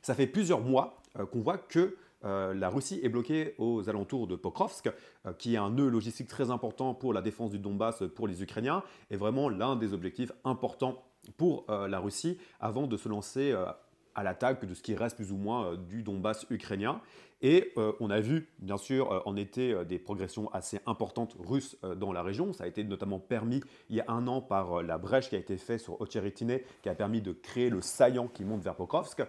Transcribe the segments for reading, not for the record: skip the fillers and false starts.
Ça fait plusieurs mois qu'on voit que la Russie est bloquée aux alentours de Pokrovsk, qui est un nœud logistique très important pour la défense du Donbass pour les Ukrainiens, et vraiment l'un des objectifs importants pour la Russie avant de se lancer à l'attaque de ce qui reste plus ou moins du Donbass ukrainien. Et on a vu, bien sûr, en été, des progressions assez importantes russes dans la région. Ça a été notamment permis il y a un an par la brèche qui a été faite sur Ocheretine, qui a permis de créer le saillant qui monte vers Pokrovsk.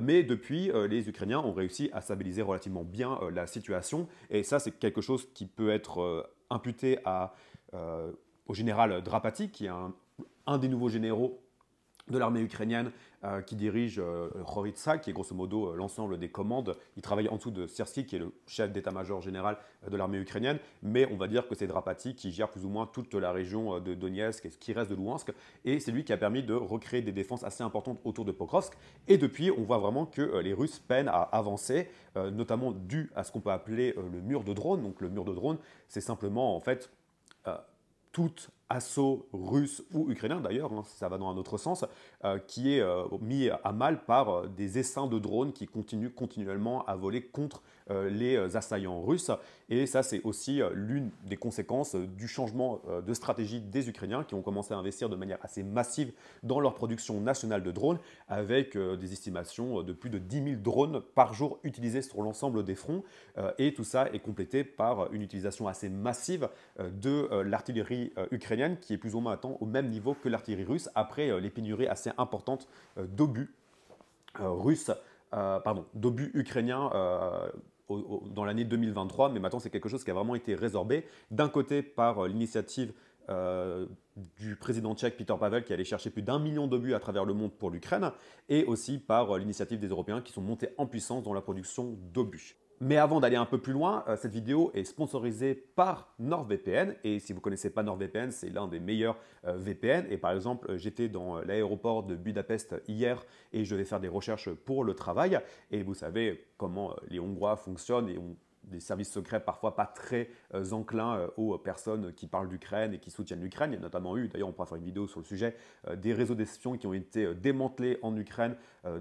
Mais depuis, les Ukrainiens ont réussi à stabiliser relativement bien la situation. Et ça, c'est quelque chose qui peut être imputé au général Drapati, qui est un des nouveaux généraux de l'armée ukrainienne qui dirige Horitsa, qui est grosso modo l'ensemble des commandes. Il travaille en dessous de Syrski, qui est le chef d'état-major général de l'armée ukrainienne, mais on va dire que c'est Drapati qui gère plus ou moins toute la région de Donetsk et ce qui reste de Louhansk, et c'est lui qui a permis de recréer des défenses assez importantes autour de Pokrovsk. Et depuis, on voit vraiment que les Russes peinent à avancer, notamment dû à ce qu'on peut appeler le mur de drone. Donc le mur de drone, c'est simplement en fait tout assaut russe ou ukrainien d'ailleurs, hein, ça va dans un autre sens, qui est mis à mal par des essaims de drones qui continuent continuellement à voler contre les assaillants russes. Et ça, c'est aussi l'une des conséquences du changement de stratégie des Ukrainiens qui ont commencé à investir de manière assez massive dans leur production nationale de drones, avec des estimations de plus de 10 000 drones par jour utilisés sur l'ensemble des fronts. Et tout ça est complété par une utilisation assez massive de l'artillerie ukrainienne, qui est plus ou moins au même niveau que l'artillerie russe, après les pénuries assez importantes d'obus d'obus ukrainiens dans l'année 2023, mais maintenant c'est quelque chose qui a vraiment été résorbé, d'un côté par l'initiative du président tchèque Petr Pavel qui allait chercher plus d'1 million d'obus à travers le monde pour l'Ukraine, et aussi par l'initiative des Européens qui sont montés en puissance dans la production d'obus. Mais avant d'aller un peu plus loin, cette vidéo est sponsorisée par NordVPN. Et si vous ne connaissez pas NordVPN, c'est l'un des meilleurs VPN. Et par exemple, j'étais dans l'aéroport de Budapest hier et je vais faire des recherches pour le travail. Et vous savez comment les Hongrois fonctionnent et ont des services secrets parfois pas très enclins aux personnes qui parlent d'Ukraine et qui soutiennent l'Ukraine. Il y a notamment eu, d'ailleurs on pourra faire une vidéo sur le sujet, des réseaux d'espions qui ont été démantelés en Ukraine,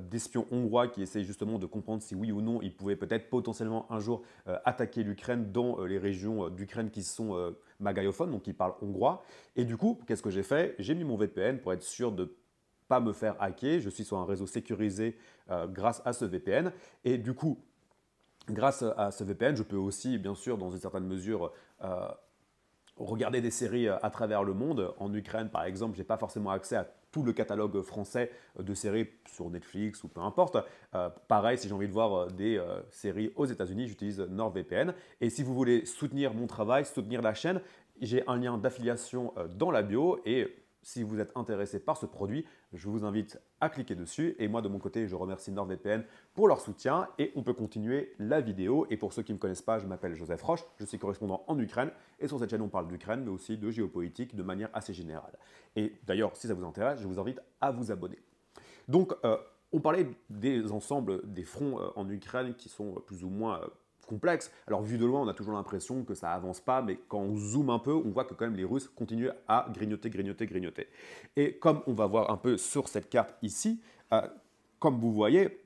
d'espions hongrois qui essayent justement de comprendre si oui ou non ils pouvaient peut-être potentiellement un jour attaquer l'Ukraine dans les régions d'Ukraine qui sont magayophones, donc qui parlent hongrois. Et du coup, qu'est-ce que j'ai fait? J'ai mis mon VPN pour être sûr de pas me faire hacker. Je suis sur un réseau sécurisé grâce à ce VPN. Et du coup, grâce à ce VPN, je peux aussi, bien sûr, dans une certaine mesure, regarder des séries à travers le monde. En Ukraine, par exemple, je n'ai pas forcément accès à tout le catalogue français de séries sur Netflix ou peu importe. Pareil, si j'ai envie de voir des séries aux États-Unis, j'utilise NordVPN. Et si vous voulez soutenir mon travail, soutenir la chaîne, j'ai un lien d'affiliation dans la bio. Et si vous êtes intéressé par ce produit, je vous invite à cliquer dessus. Et moi, de mon côté, je remercie NordVPN pour leur soutien. Et on peut continuer la vidéo. Et pour ceux qui ne me connaissent pas, je m'appelle Joseph Roche. Je suis correspondant en Ukraine. Et sur cette chaîne, on parle d'Ukraine, mais aussi de géopolitique de manière assez générale. Et d'ailleurs, si ça vous intéresse, je vous invite à vous abonner. Donc, on parlait des ensembles des fronts en Ukraine qui sont plus ou moins complexe. Alors vu de loin, on a toujours l'impression que ça avance pas, mais quand on zoome un peu, on voit que quand même les Russes continuent à grignoter, grignoter, grignoter. Et comme on va voir un peu sur cette carte ici, comme vous voyez,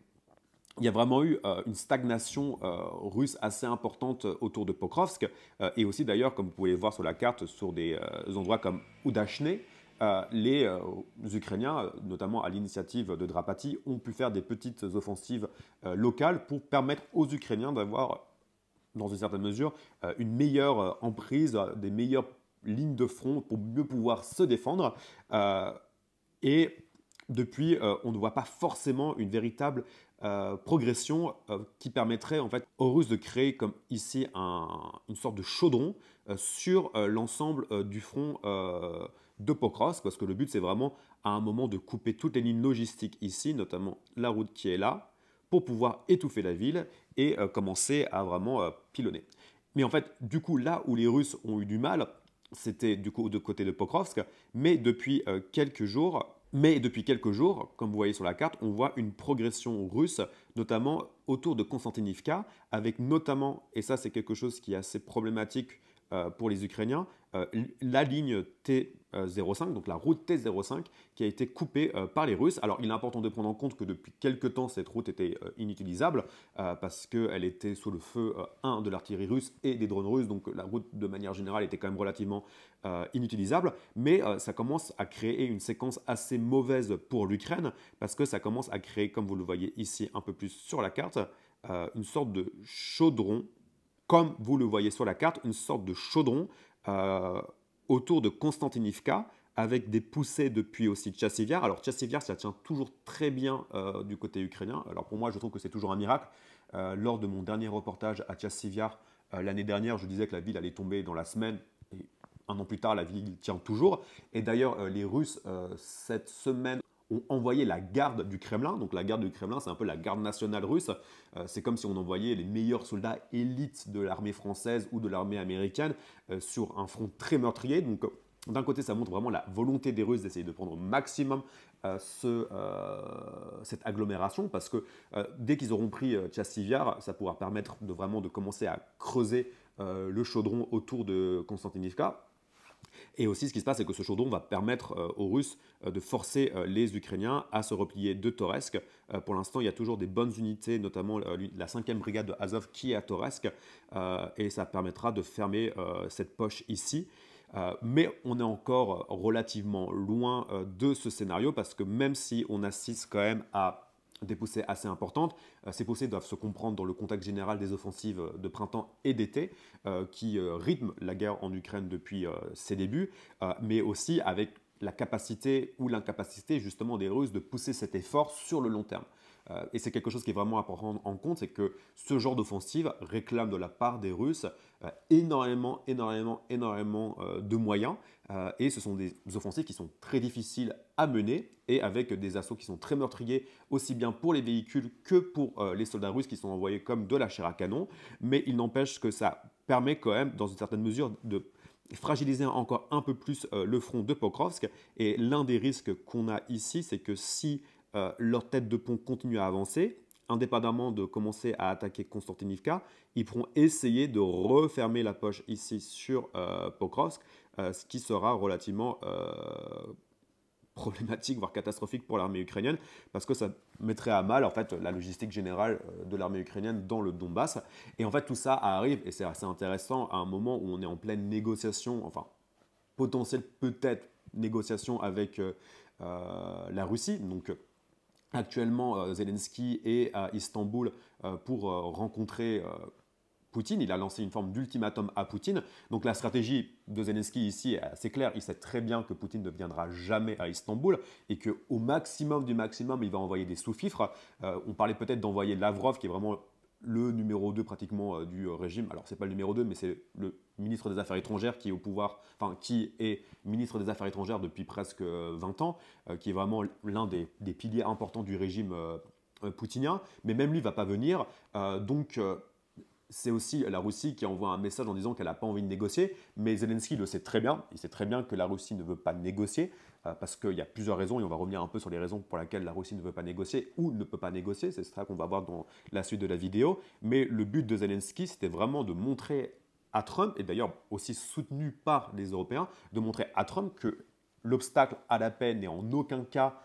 il y a vraiment eu une stagnation russe assez importante autour de Pokrovsk, et aussi d'ailleurs, comme vous pouvez voir sur la carte, sur des endroits comme Udachne, les Ukrainiens, notamment à l'initiative de Drapati, ont pu faire des petites offensives locales pour permettre aux Ukrainiens d'avoir, dans une certaine mesure, une meilleure emprise, des meilleures lignes de front pour mieux pouvoir se défendre. Et depuis, on ne voit pas forcément une véritable progression qui permettrait en fait aux Russes de créer comme ici une sorte de chaudron sur l'ensemble du front de Pokrovsk, parce que le but c'est vraiment à un moment de couper toutes les lignes logistiques ici, notamment la route qui est là, pour pouvoir étouffer la ville et commencer à vraiment pilonner. Mais en fait, du coup, là où les Russes ont eu du mal, c'était du coup de côté de Pokrovsk, mais depuis quelques jours, comme vous voyez sur la carte, on voit une progression russe, notamment autour de Konstantinivka, avec notamment, et ça c'est quelque chose qui est assez problématique pour les Ukrainiens, la ligne T05, donc la route T05, qui a été coupée par les Russes. Alors il est important de prendre en compte que depuis quelques temps, cette route était inutilisable parce qu'elle était sous le feu de l'artillerie russe et des drones russes, donc la route de manière générale était quand même relativement inutilisable, mais ça commence à créer une séquence assez mauvaise pour l'Ukraine parce que ça commence à créer, comme vous le voyez ici un peu plus sur la carte, une sorte de chaudron, comme vous le voyez sur la carte, une sorte de chaudron autour de Konstantinivka, avec des poussées depuis aussi Tchassivyar. Alors Tchassivyar, ça tient toujours très bien du côté ukrainien. Alors pour moi, je trouve que c'est toujours un miracle. Lors de mon dernier reportage à Tchassivyar l'année dernière, je disais que la ville allait tomber dans la semaine. Et un an plus tard, la ville tient toujours. Et d'ailleurs, les Russes, cette semaine, ont envoyé la garde du Kremlin. Donc la garde du Kremlin, c'est un peu la garde nationale russe. C'est comme si on envoyait les meilleurs soldats élites de l'armée française ou de l'armée américaine sur un front très meurtrier. Donc d'un côté, ça montre vraiment la volonté des Russes d'essayer de prendre au maximum cette agglomération, parce que dès qu'ils auront pris Tchassivyar, ça pourra permettre de vraiment de commencer à creuser le chaudron autour de Konstantinivka. Et aussi, ce qui se passe, c'est que ce chaudron va permettre aux Russes de forcer les Ukrainiens à se replier de Toretsk. Pour l'instant, il y a toujours des bonnes unités, notamment la 5e brigade de Azov qui est à Toretsk, et ça permettra de fermer cette poche ici. Mais on est encore relativement loin de ce scénario, parce que même si on assiste quand même à des poussées assez importantes, ces poussées doivent se comprendre dans le contexte général des offensives de printemps et d'été qui rythment la guerre en Ukraine depuis ses débuts, mais aussi avec la capacité ou l'incapacité justement des Russes de pousser cet effort sur le long terme. Et c'est quelque chose qui est vraiment à prendre en compte, c'est que ce genre d'offensive réclame de la part des Russes énormément de moyens. Et ce sont des offensives qui sont très difficiles à mener et avec des assauts qui sont très meurtriers, aussi bien pour les véhicules que pour les soldats russes qui sont envoyés comme de la chair à canon. Mais il n'empêche que ça permet quand même, dans une certaine mesure, de fragiliser encore un peu plus le front de Pokrovsk. Et l'un des risques qu'on a ici, c'est que si leur tête de pont continue à avancer, indépendamment de commencer à attaquer Konstantinivka, ils pourront essayer de refermer la poche ici sur Pokrovsk, ce qui sera relativement problématique, voire catastrophique pour l'armée ukrainienne, parce que ça mettrait à mal en fait, la logistique générale de l'armée ukrainienne dans le Donbass. Et en fait, tout ça arrive, et c'est assez intéressant, à un moment où on est en pleine négociation, enfin, potentielle peut-être négociation avec la Russie. Donc, actuellement, Zelensky est à Istanbul pour rencontrer Poutine. Il a lancé une forme d'ultimatum à Poutine. Donc la stratégie de Zelensky ici est assez claire. Il sait très bien que Poutine ne viendra jamais à Istanbul et qu'au maximum du maximum, il va envoyer des sous-fifres. On parlait peut-être d'envoyer Lavrov, qui est vraiment le numéro 2 pratiquement du régime. Alors c'est pas le numéro 2, mais c'est le ministre des Affaires étrangères qui est au pouvoir, enfin qui est ministre des Affaires étrangères depuis presque 20 ans, qui est vraiment l'un des piliers importants du régime poutinien. Mais même lui ne va pas venir. Donc c'est aussi la Russie qui envoie un message en disant qu'elle n'a pas envie de négocier, mais Zelensky le sait très bien, il sait très bien que la Russie ne veut pas négocier, parce qu'il y a plusieurs raisons, et on va revenir un peu sur les raisons pour lesquelles la Russie ne veut pas négocier ou ne peut pas négocier, c'est ça qu'on va voir dans la suite de la vidéo, mais le but de Zelensky, c'était vraiment de montrer à Trump, et d'ailleurs aussi soutenu par les Européens, de montrer à Trump que l'obstacle à la paix n'est en aucun cas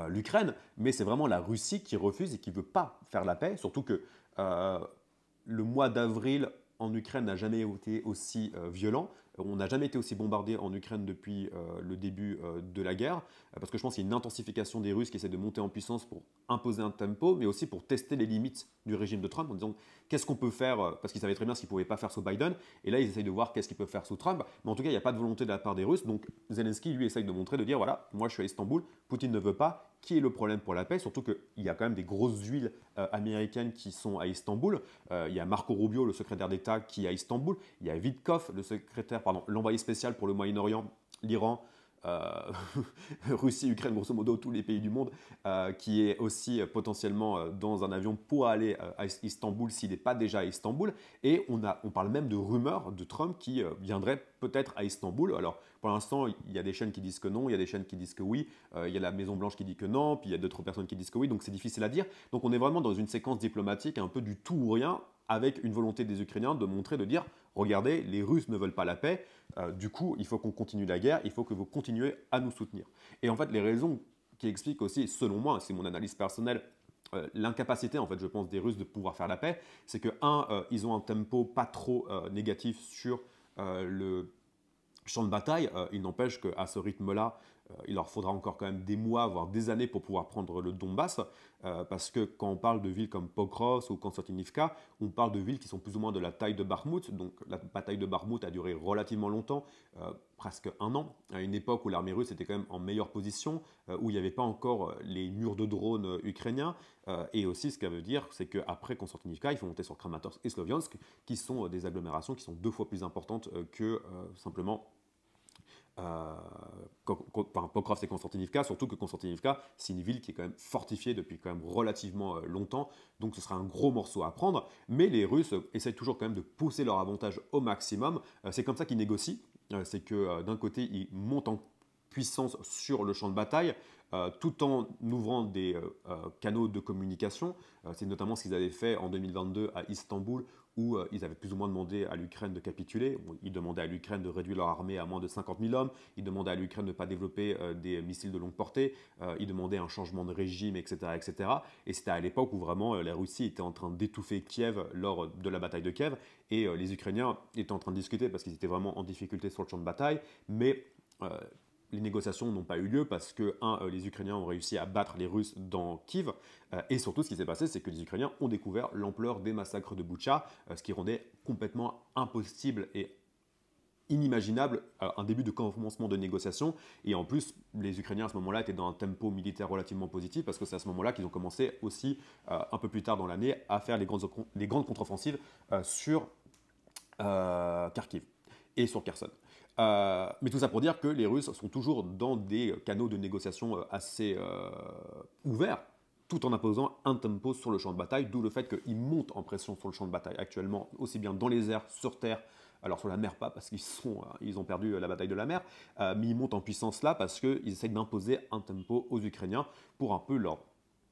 l'Ukraine, mais c'est vraiment la Russie qui refuse et qui ne veut pas faire la paix, surtout que le mois d'avril en Ukraine n'a jamais été aussi violent. On n'a jamais été aussi bombardé en Ukraine depuis le début de la guerre, parce que je pense qu'il y a une intensification des Russes qui essaient de monter en puissance pour imposer un tempo, mais aussi pour tester les limites du régime de Trump, en disant qu'est-ce qu'on peut faire, parce qu'ils savaient très bien ce qu'ils ne pouvaient pas faire sous Biden, et là ils essayent de voir qu'est-ce qu'ils peuvent faire sous Trump, mais en tout cas il n'y a pas de volonté de la part des Russes, donc Zelensky lui essaye de montrer, de dire voilà, moi je suis à Istanbul, Poutine ne veut pas, qui est le problème pour la paix, surtout qu'il y a quand même des grosses huiles américaines qui sont à Istanbul, il y a Marco Rubio, le secrétaire d'État, qui est à Istanbul, il y a Witkoff, l'envoyé spécial pour le Moyen-Orient, l'Iran, Russie, Ukraine, grosso modo tous les pays du monde, qui est aussi potentiellement dans un avion pour aller à Istanbul s'il n'est pas déjà à Istanbul. Et on parle même de rumeurs de Trump qui viendrait peut-être à Istanbul. Alors pour l'instant, il y a des chaînes qui disent que non, il y a des chaînes qui disent que oui, il y a la Maison-Blanche qui dit que non, puis il y a d'autres personnes qui disent que oui, donc c'est difficile à dire. Donc on est vraiment dans une séquence diplomatique un peu du tout ou rien. avec une volonté des Ukrainiens de montrer, de dire, regardez, les Russes ne veulent pas la paix, du coup, il faut qu'on continue la guerre, il faut que vous continuez à nous soutenir. Et en fait, les raisons qui expliquent aussi, selon moi, c'est mon analyse personnelle, l'incapacité, en fait, je pense, des Russes de pouvoir faire la paix, c'est que, ils ont un tempo pas trop négatif sur le champ de bataille. Il n'empêche qu'à ce rythme-là, il leur faudra encore quand même des mois, voire des années pour pouvoir prendre le Donbass, parce que quand on parle de villes comme Pokrovsk ou Konstantinivka, on parle de villes qui sont plus ou moins de la taille de Bakhmout. Donc la bataille de Bakhmout a duré relativement longtemps, presque un an, à une époque où l'armée russe était quand même en meilleure position, où il n'y avait pas encore les murs de drones ukrainiens. Et aussi, ce que ça veut dire, c'est qu'après Konstantinivka, il faut monter sur Kramatorsk et Sloviansk, qui sont des agglomérations qui sont 2 fois plus importantes que simplement Pokrovsk et Konstantinivka, surtout que Konstantinivka, c'est une ville qui est quand même fortifiée depuis quand même relativement longtemps, donc ce sera un gros morceau à prendre, mais les Russes essayent toujours quand même de pousser leur avantage au maximum. C'est comme ça qu'ils négocient, c'est que d'un côté, ils montent en puissance sur le champ de bataille, tout en ouvrant des canaux de communication. C'est notamment ce qu'ils avaient fait en 2022 à Istanbul, où ils avaient plus ou moins demandé à l'Ukraine de capituler. Ils demandaient à l'Ukraine de réduire leur armée à moins de 50 000 hommes, ils demandaient à l'Ukraine de ne pas développer des missiles de longue portée, ils demandaient un changement de régime, etc. etc. Et c'était à l'époque où vraiment la Russie était en train d'étouffer Kiev lors de la bataille de Kiev, et les Ukrainiens étaient en train de discuter parce qu'ils étaient vraiment en difficulté sur le champ de bataille, mais les négociations n'ont pas eu lieu parce que, les Ukrainiens ont réussi à battre les Russes dans Kiev, et surtout ce qui s'est passé, c'est que les Ukrainiens ont découvert l'ampleur des massacres de Boutcha, ce qui rendait complètement impossible et inimaginable un début de commencement de négociations. Et en plus, les Ukrainiens à ce moment-là étaient dans un tempo militaire relativement positif, parce que c'est à ce moment-là qu'ils ont commencé aussi, un peu plus tard dans l'année, à faire les grandes contre-offensives sur Kharkiv et sur Kherson. Mais tout ça pour dire que les Russes sont toujours dans des canaux de négociation assez ouverts, tout en imposant un tempo sur le champ de bataille, d'où le fait qu'ils montent en pression sur le champ de bataille actuellement, aussi bien dans les airs, sur terre, alors sur la mer pas, parce qu'ils ont perdu la bataille de la mer, mais ils montent en puissance là parce qu'ils essaient d'imposer un tempo aux Ukrainiens pour un peu leur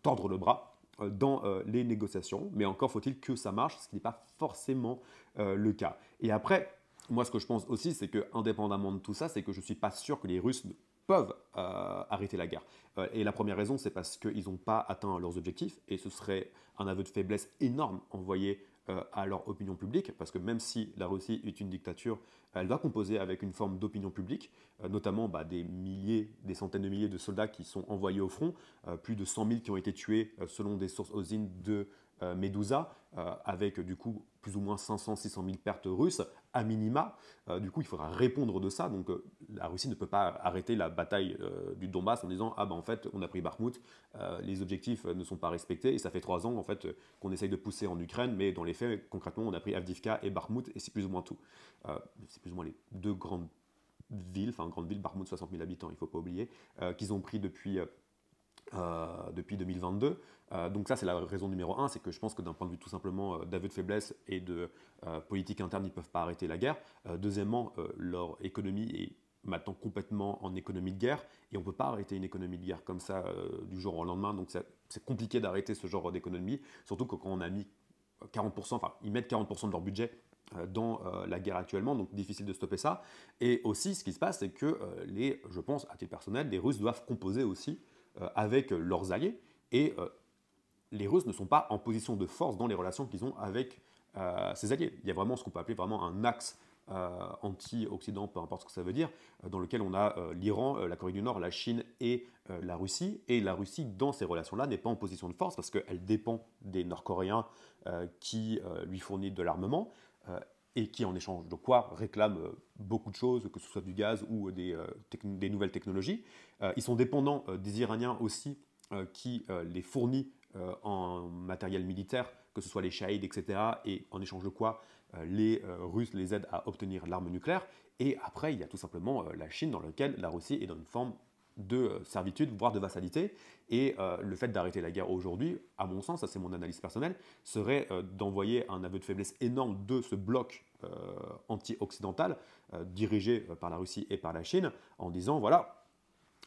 tordre le bras dans les négociations. Mais encore faut-il que ça marche, ce qui n'est pas forcément le cas. Et après, moi, ce que je pense aussi, c'est que, indépendamment de tout ça, c'est que je ne suis pas sûr que les Russes peuvent arrêter la guerre. Et la première raison, c'est parce qu'ils n'ont pas atteint leurs objectifs, et ce serait un aveu de faiblesse énorme envoyé à leur opinion publique, parce que même si la Russie est une dictature, elle va composer avec une forme d'opinion publique, notamment des milliers, des centaines de milliers de soldats qui sont envoyés au front, plus de 100 000 qui ont été tués selon des sources OSINT de Medusa, avec du coup plus ou moins 500-600 000 pertes russes à minima. Du coup, il faudra répondre de ça. Donc, la Russie ne peut pas arrêter la bataille du Donbass en disant ah ben en fait on a pris Bakhmout, les objectifs ne sont pas respectés et ça fait 3 ans en fait qu'on essaye de pousser en Ukraine, mais dans les faits concrètement on a pris Avdiivka et Bakhmout et c'est plus ou moins tout. C'est plus ou moins les 2 grandes villes, Bakhmout 60 000 habitants, il ne faut pas oublier, qu'ils ont pris depuis 2022. Donc ça, c'est la raison numéro 1, c'est que je pense que d'un point de vue tout simplement d'aveu de faiblesse et de politique interne, ils ne peuvent pas arrêter la guerre. Deuxièmement, leur économie est maintenant complètement en économie de guerre, et on ne peut pas arrêter une économie de guerre comme ça du jour au lendemain, donc c'est compliqué d'arrêter ce genre d'économie, surtout que quand on a mis 40%, enfin ils mettent 40% de leur budget dans la guerre actuellement, donc difficile de stopper ça. Et aussi, ce qui se passe, c'est que je pense, à titre personnel, les Russes doivent composer aussi avec leurs alliés, et les Russes ne sont pas en position de force dans les relations qu'ils ont avec ces alliés. Il y a vraiment ce qu'on peut appeler vraiment un axe anti-Occident, peu importe ce que ça veut dire, dans lequel on a l'Iran, la Corée du Nord, la Chine et la Russie. Et la Russie, dans ces relations-là, n'est pas en position de force parce qu'elle dépend des Nord-Coréens qui lui fournissent de l'armement, et qui, en échange de quoi, réclament beaucoup de choses, que ce soit du gaz ou des nouvelles technologies. Ils sont dépendants des Iraniens aussi, qui les fournit en matériel militaire, que ce soit les Shahid, etc., et en échange de quoi les Russes les aident à obtenir l'arme nucléaire. Et après, il y a tout simplement la Chine, dans laquelle la Russie est dans une forme de servitude, voire de vassalité. Et le fait d'arrêter la guerre aujourd'hui, à mon sens, ça c'est mon analyse personnelle, serait d'envoyer un aveu de faiblesse énorme de ce bloc anti-occidental, dirigé par la Russie et par la Chine, en disant, voilà,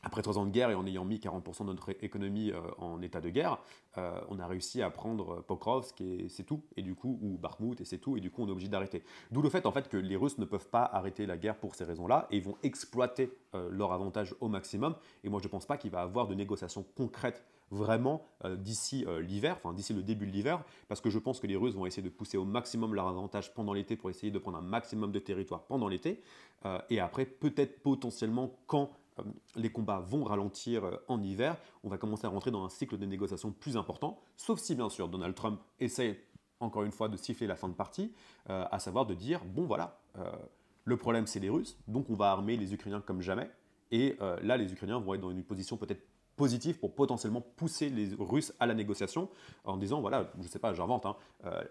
après 3 ans de guerre et en ayant mis 40% de notre économie en état de guerre, on a réussi à prendre Pokrovsk et c'est tout, et du coup, ou Bakhmout et c'est tout, et du coup on est obligé d'arrêter. D'où le fait en fait que les Russes ne peuvent pas arrêter la guerre pour ces raisons-là, et ils vont exploiter leur avantage au maximum, et moi je ne pense pas qu'il va y avoir de négociations concrètes vraiment d'ici l'hiver, enfin d'ici le début de l'hiver, parce que je pense que les Russes vont essayer de pousser au maximum leur avantage pendant l'été pour essayer de prendre un maximum de territoire pendant l'été, et après peut-être potentiellement quand les combats vont ralentir en hiver, on va commencer à rentrer dans un cycle de négociations plus important, sauf si bien sûr Donald Trump essaie encore une fois de siffler la fin de partie, à savoir de dire, bon voilà, le problème c'est les Russes, donc on va armer les Ukrainiens comme jamais, et là les Ukrainiens vont être dans une position peut-être positive pour potentiellement pousser les Russes à la négociation en disant, voilà, je ne sais pas, j'invente, hein,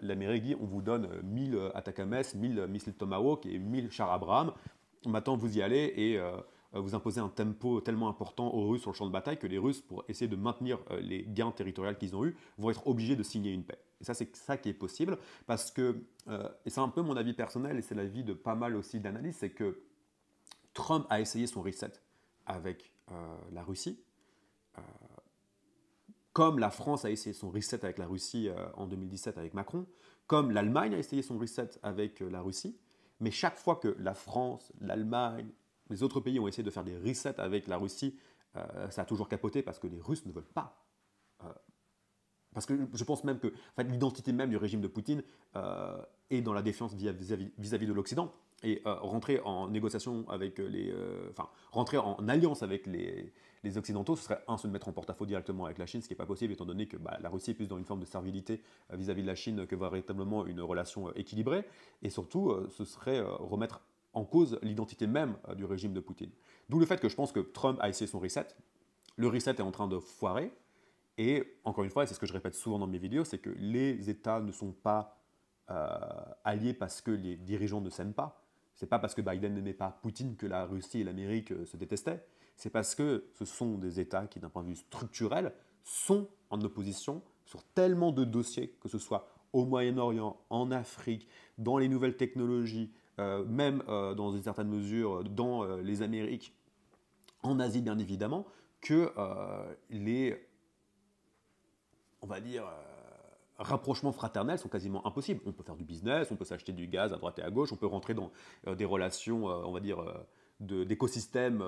l'Amérique dit, on vous donne 1000 Atacams, 1000 missiles Tomahawk et 1000 chars Abraham, maintenant vous y allez et vous imposez un tempo tellement important aux Russes sur le champ de bataille que les Russes, pour essayer de maintenir les gains territoriaux qu'ils ont eus, vont être obligés de signer une paix. Et ça, c'est ça qui est possible, parce que, et c'est un peu mon avis personnel, et c'est l'avis de pas mal aussi d'analystes, c'est que Trump a essayé son reset avec la Russie, comme la France a essayé son reset avec la Russie en 2017 avec Macron, comme l'Allemagne a essayé son reset avec la Russie, mais chaque fois que la France, l'Allemagne, les autres pays ont essayé de faire des resets avec la Russie, ça a toujours capoté parce que les Russes ne veulent pas. Euh, Parce que je pense même que en fait, l'identité même du régime de Poutine est dans la défiance vis-à-vis de l'Occident. Et rentrer en négociation avec enfin, rentrer en alliance avec les Occidentaux, ce serait se mettre en porte-à-faux directement avec la Chine, ce qui n'est pas possible étant donné que la Russie est plus dans une forme de servilité vis-à-vis de la Chine que véritablement une relation équilibrée. Et surtout, ce serait remettre en cause l'identité même du régime de Poutine. D'où le fait que je pense que Trump a essayé son reset. Le reset est en train de foirer. Et encore une fois, et c'est ce que je répète souvent dans mes vidéos, c'est que les États ne sont pas alliés parce que les dirigeants ne s'aiment pas. C'est pas parce que Biden n'aimait pas Poutine que la Russie et l'Amérique se détestaient. C'est parce que ce sont des États qui, d'un point de vue structurel, sont en opposition sur tellement de dossiers, que ce soit au Moyen-Orient, en Afrique, dans les nouvelles technologies, même dans une certaine mesure dans les Amériques, en Asie bien évidemment, que les, on va dire, rapprochements fraternels sont quasiment impossibles. On peut faire du business, on peut s'acheter du gaz à droite et à gauche, on peut rentrer dans des relations, on va dire, d'écosystèmes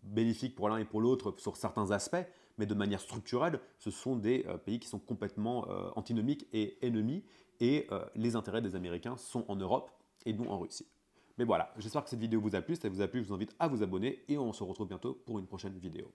bénéfiques pour l'un et pour l'autre sur certains aspects, mais de manière structurelle, ce sont des pays qui sont complètement antinomiques et ennemis, et les intérêts des Américains sont en Europe et non en Russie. Mais voilà, j'espère que cette vidéo vous a plu. Si elle vous a plu, je vous invite à vous abonner et on se retrouve bientôt pour une prochaine vidéo.